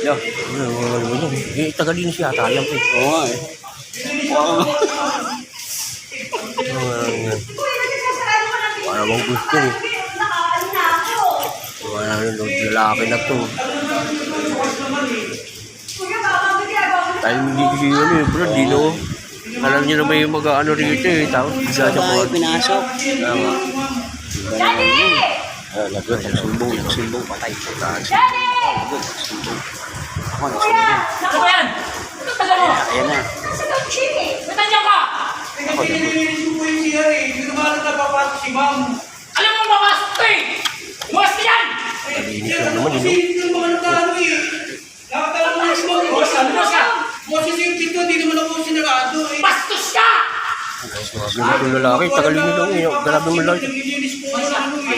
Yeah. Tagalinis yata yan po. Oo nga eh. Wow. Wala bang gusto eh. Wala nang lalaki na to. Dahil hindi kasi yun eh, bro, di no. Alam niyo na ba yung mag-ano rito eh, tapos bigla siya po. Pinasok. Tama. Daddy! Lagot, nagsumbong, patay. Daddy! Nagsumbong. Ako, Ano yan? nagsumbong. Ano yan? Ito taga mo! Ayan na. Sa chili! Ba't nandiyan ka? Ako, Alam mo mapasok to eh! Bukas ka yan! Malinis lang naman eh, no? Bastos ka! Grabe yung lalaki, tagalinin lang eh. Grabe yung lalaki.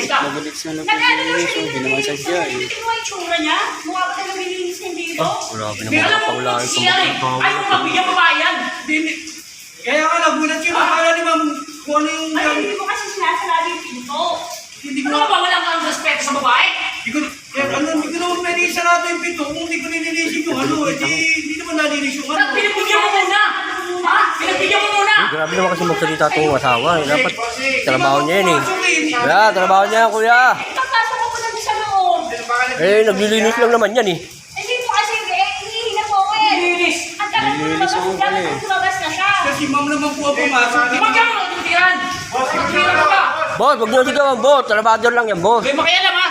Nagalit sa nagpapalinis. Hindi naman sadya eh. Tingnan mo yung tsura niya? Mukha ba taga nilinis niya dito? Grabe naman Pero alam ang mo, panglain sa siya eh. Ay, kung magbigyan mo ba yan? Kaya nga nagulat yung akala ni ma'am kung ano yung... Ay, hindi mo kasi sinasarado yung pinto. Hindi ko Ano ba walang kang respeto sa babae? hindi ko naman pwede isarado yung pinto kung hindi ko nililisip yung ano, hindi naman nalilis yung ano. Ba't pinagbigyan mo muna? Ha? Pinagbigyan mo muna? Grabe naman kasi magsalita itong asawa eh. Dapat trabaho niya yun eh. Kuya, trabaho niya yan, kuya. Papasok ako lang sa loob. Eh, naglilinis lang naman yan eh. Hindi mo kasi, hihina po ako eh. Nilinis. Ang tagal ko Nilinis ako pala eh. lumabas na siya. Kasi ma'am naman po ang pumasok. Huwag ka mga tutiran. Tutiran mo ka. Boss, huwag niyo sigawan, boss. Trabador lang yan, boss. Huwag makialam ha.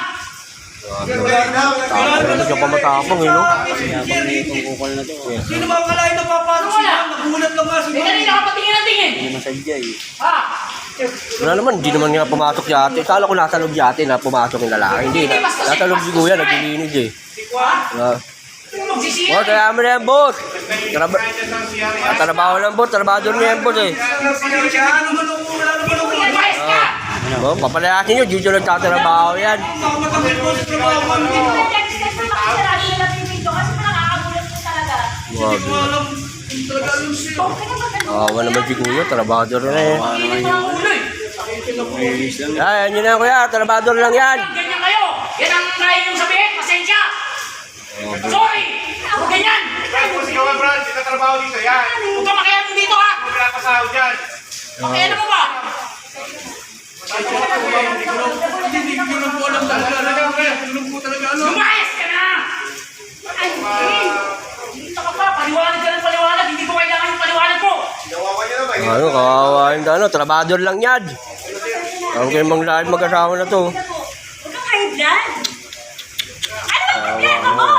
Tapos siya pa matapang eh, no? Sinabang na itong kukol na to. Sino ba akalain na papasok si ma'am? Nagulat lang nga si Eh, ma'am. kanina ka patingin ng tingin. Hindi naman sadya eh. Ha? Wala naman, hindi naman nga pumasok si ate. Sala ko nasa loob si ate na pumasok yung lalaki. Hindi, nasa loob si kuya, naglilinis eh. Magsisira. Boss, kaya mo na yan, boss. Trabaho lang, boss. Trabador niya yan, boss eh. Kaya naman ako, wala naman ako. Advice ka. Boss, papalayasin nyo, dito lang tatrabaho yan. Matagal po sa trabaho ma'am. Hindi mo na-text na makasarado na lang yung pinto kasi nakakagulat mo talaga. Hindi ko alam kung talaga alam siya. Okay na ba ganun? Wala naman si kuya, trabador na eh. Ano naman Mga yung ulo eh. nilinis lang. Yan, yun na kuya, trabador lang yan. Ganyan kayo. Yan ang nai yung sabihin. Pasensya. Sorry. Huwag ganyan. Kung ikaw ang brand, trabaho dito, yan. Huwag ka makialam dito ha. Huwag ka nakasahod dyan. Makialam mo ba? Hindi ko lang po alam talaga. Tulong po talaga ano. Lumayas ka na. Ay, dito ka pa. Paliwanag ka ng paliwanag. Hindi ko kailangan yung paliwanag ko. Ginawa niya naman. Ano, kawawa yung ano, trabador lang yan. Ang kayo mang lahat mag-asawa na to. Huwag kang high blood. Ano ba problema mo?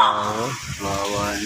Kawawan.